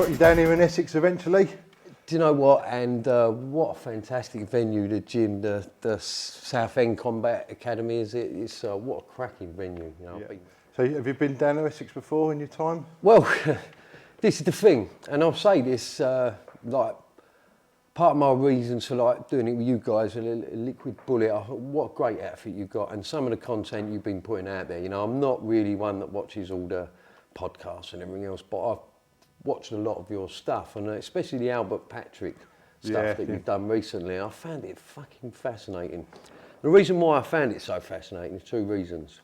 got you down here in Essex eventually. Do you know what? And what a fantastic venue, the gym, the Southend Combat Academy, is it? It's what a cracking venue. You know, Yeah. So have you been down to Essex before in your time? Well, this is the thing, and I'll say this, like, part of my reasons for like doing it with you guys, a Liquid Bullet, what a great outfit you've got, and some of the content you've been putting out there. You know, I'm not really one that watches all the podcasts and everything else, but I've watched a lot of your stuff, and especially the Albert Patrick stuff that you've done recently. I found it fucking fascinating. The reason why I found it so fascinating is two reasons.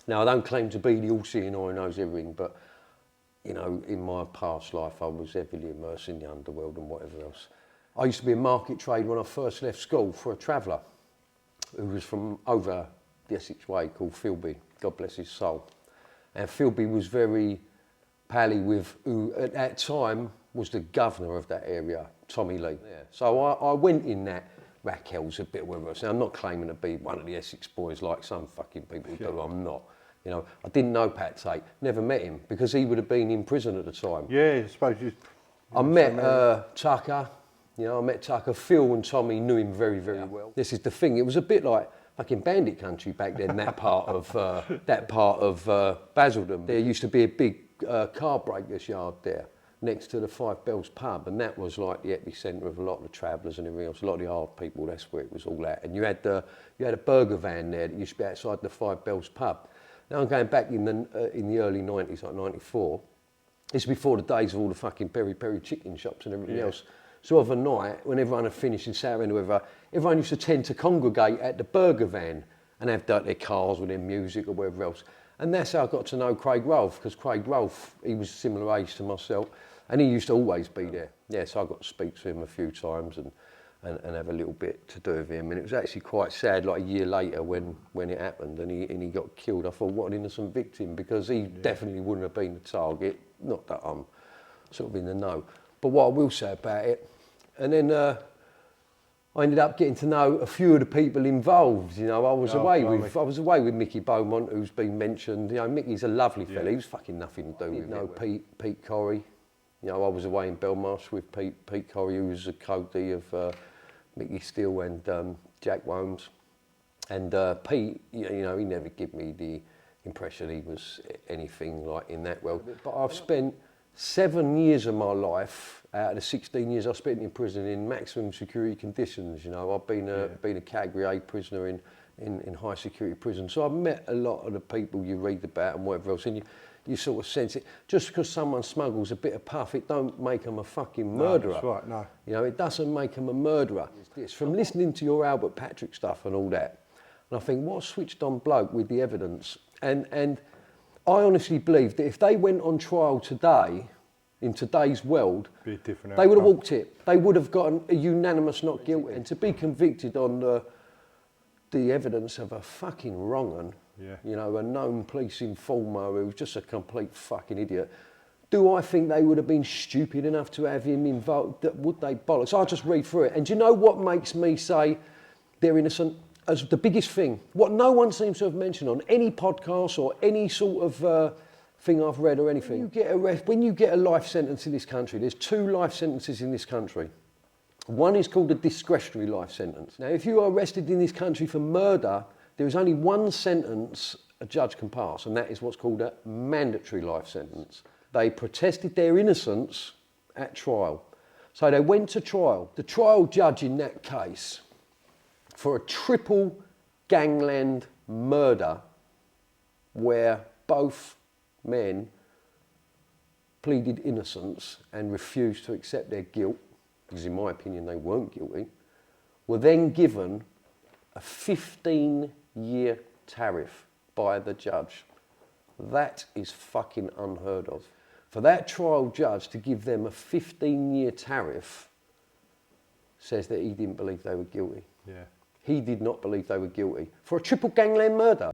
Now, I don't claim to be the all-seeing eye who knows everything, but, you know, in my past life, I was heavily immersed in the underworld and whatever else. I used to be a market trade when I first left school for a traveller who was from over the Essex way called Philby, God bless his soul. And Philby was very pally with who at that time was the governor of that area, Tommy Lee. Yeah. So I went in that Raquel's a bit whatever else. Now, I'm not claiming to be one of the Essex boys like some fucking people do, I'm not. You know, I didn't know Pat Tate, never met him because he would have been in prison at the time. Yeah, I suppose you... I met Tucker. You know, I met Tucker. Phil and Tommy knew him very, very well. This is the thing. It was a bit like fucking bandit country back then. That part of Basildon. There used to be a big car breakers yard there next to the Five Bells pub, and that was like the epicentre of a lot of the travellers and everything else. A lot of the hard people. That's where it was all at. And you had a burger van there that used to be outside the Five Bells pub. Now I'm going back in the early 90s, like 94. This is before the days of all the fucking peri-peri chicken shops and everything else. So of a night, when everyone had finished in Southend or whatever, everyone used to tend to congregate at the burger van and have their cars with their music or whatever else. And that's how I got to know Craig Rolfe, because Craig Rolfe, he was a similar age to myself, and he used to always be there. Yeah, so I got to speak to him a few times and have a little bit to do with him. And it was actually quite sad, like a year later when it happened and he got killed. I thought, what an innocent victim, because he definitely wouldn't have been the target. Not that I'm sort of in the know. But what I will say about it, and then I ended up getting to know a few of the people involved. You know, I was away with Mickey Beaumont, who's been mentioned. You know, Mickey's a lovely fella. He was fucking nothing to do with it. You know, Pete Corrie. You know, I was away in Belmarsh with Pete Corrie, who was a co-D of Mickey Steele and Jack Womes. And Pete, you know, he never gave me the impression he was anything like in that world. But I've spent 7 years of my life out of the 16 years I spent in prison in maximum security conditions. You know, I've been a Category A prisoner in high security prison. So I've met a lot of the people you read about and whatever else, and you sort of sense it. Just because someone smuggles a bit of puff, it don't make them a fucking murderer. No, that's right, no. You know, it doesn't make them a murderer. It's from listening to your Albert Patrick stuff and all that, and I think, what a switched on bloke with the evidence. And I honestly believe that if they went on trial today, in today's world, be a different they would have walked it. They would have gotten a unanimous not guilty. And to be convicted on the evidence of a fucking wrong-un, you know, a known police informer who was just a complete fucking idiot, do I think they would have been stupid enough to have him involved? Would they? Bollocks. I'll just read through it. And do you know what makes me say they're innocent? As the biggest thing, what no one seems to have mentioned on any podcast or any sort of thing I've read or anything. When you get a life sentence in this country, there's 2 life sentences in this country. One is called a discretionary life sentence. Now, if you are arrested in this country for murder, there is only one sentence a judge can pass, and that is what's called a mandatory life sentence. They protested their innocence at trial. So they went to trial. The trial judge in that case, for a triple gangland murder where both men pleaded innocence and refused to accept their guilt, because in my opinion they weren't guilty, were then given a 15-year tariff by the judge. That is fucking unheard of. For that trial judge to give them a 15-year tariff says that he didn't believe they were guilty. Yeah. He did not believe they were guilty for a triple gangland murder.